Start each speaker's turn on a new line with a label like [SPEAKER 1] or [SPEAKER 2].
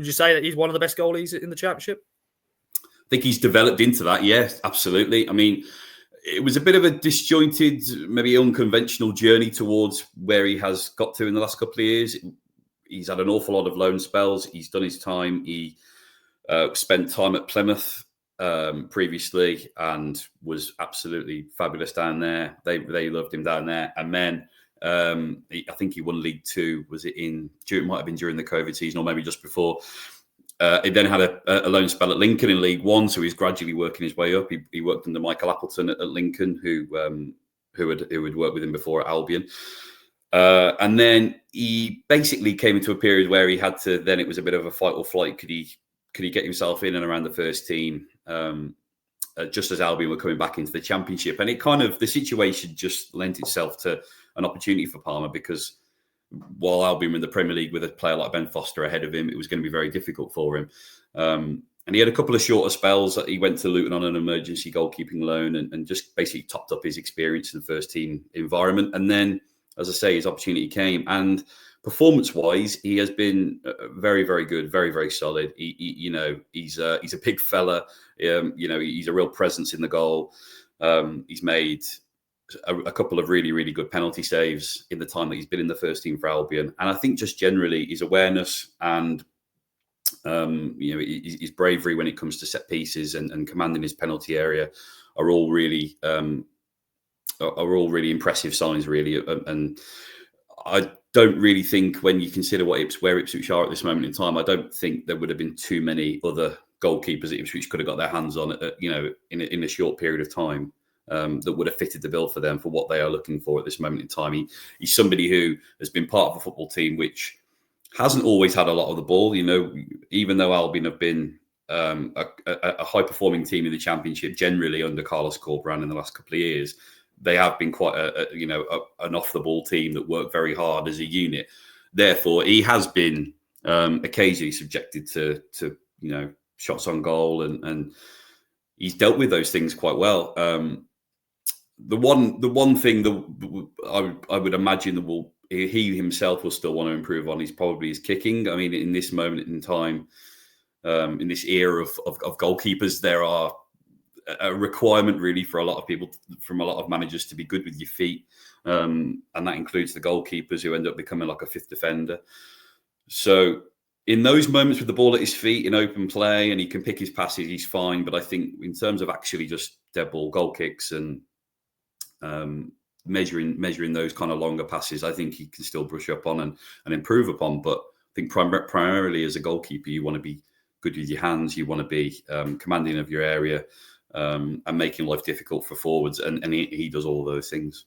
[SPEAKER 1] Would you say that he's one of the best goalies in the Championship?
[SPEAKER 2] I think he's developed into that. Yes, absolutely. I mean, it was a bit of a disjointed, maybe unconventional journey towards where he has got to in the last couple of years. He's had an awful lot of loan spells. He's done his time. He spent time at Plymouth previously and was absolutely fabulous down there. They loved him down there. And then I think he won League Two. Was it it might have been during the COVID season or maybe just before. He then had a loan spell at Lincoln in League One, so he's gradually working his way up. He worked under Michael Appleton at Lincoln, who had worked with him before at Albion. And then he basically came into a period where he had to. Then it was a bit of a fight or flight. Could he get himself in and around the first team? Just as Albion were coming back into the Championship, and the situation just lent itself to an opportunity for Palmer, because while Albion were in the Premier League with a player like Ben Foster ahead of him, it was going to be very difficult for him. And he had a couple of shorter spells. He went to Luton on an emergency goalkeeping loan and just basically topped up his experience in the first team environment. And then, as I say, his opportunity came. And performance-wise, he has been very, very good, very, very solid. He's a big fella. He's a real presence in the goal. He's made a couple of really, really good penalty saves in the time that he's been in the first team for Albion. And I think just generally his awareness and his bravery when it comes to set pieces and commanding his penalty area are all really impressive signs, really. And I don't really think, when you consider where Ipswich are at this moment in time, I don't think there would have been too many other goalkeepers that Ipswich could have got their hands on, in a short period of time. That would have fitted the bill for them for what they are looking for at this moment in time. He's somebody who has been part of a football team which hasn't always had a lot of the ball. Even though Albion have been a high-performing team in the Championship generally under Carlos Corberán in the last couple of years, they have been quite an off-the-ball team that work very hard as a unit. Therefore, he has been occasionally subjected to shots on goal, and he's dealt with those things quite well. The one thing that I would imagine that he himself will still want to improve on is probably his kicking. I mean, in this moment in time, in this era of goalkeepers, there are a requirement really for a lot of people, from a lot of managers, to be good with your feet, and that includes the goalkeepers, who end up becoming like a fifth defender. So in those moments with the ball at his feet in open play and he can pick his passes, he's fine. But I think in terms of actually just dead ball goal kicks and measuring those kind of longer passes, I think he can still brush up on and improve upon. But I think primarily as a goalkeeper, you want to be good with your hands. You want to be commanding of your area and making life difficult for forwards. And he does all of those things.